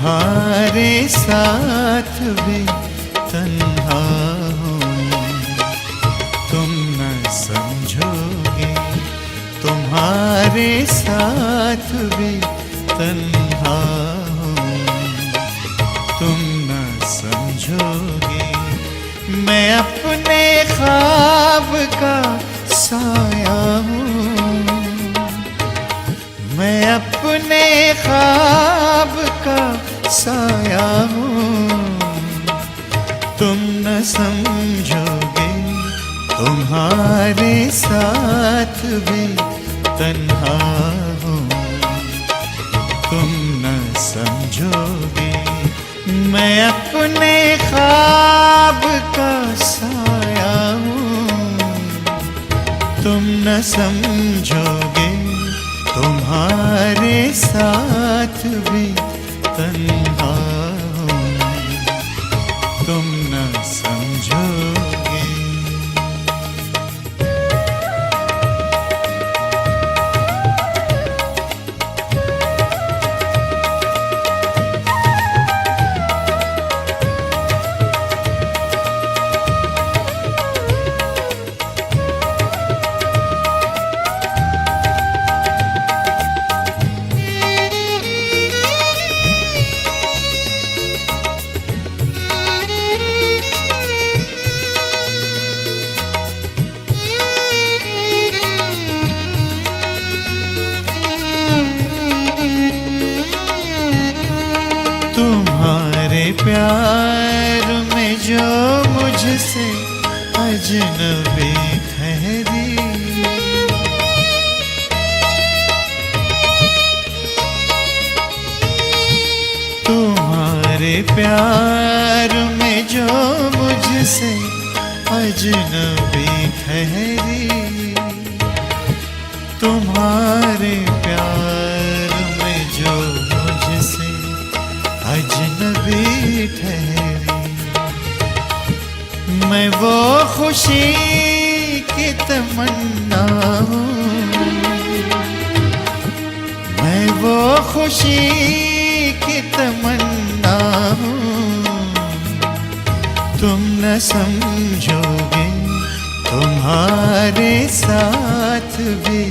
तुम्हारे साथ भी तन्हा हूँ, तुम न समझोगे। तुम्हारे साथ भी तन्हा हूँ, तुम न समझोगे। मैं अपने ख्वाब का साया हूँ, मैं अपने ख्वाब का साया हूँ, तुम न समझोगे। तुम्हारे साथ भी तन्हा हूँ, तुम न समझोगे। मैं अपने ख्वाब का साया हूँ, तुम न समझोगे। तुम्हारे साथ भी तन्हा हूँ, तुम न समझोगे। तुम्हारे प्यार में जो मुझसे अजनबी ठहरी, तुम्हारे प्यार में जो मुझसे अजनबी ठहरी, तुम्हारे प्यार में जो मुझसे अजनबी ठहरी। मैं वो खुशी की तमन्ना हूँ, मैं वो खुशी की तमन्ना हूँ, तुम न समझोगे। तुम्हारे साथ भी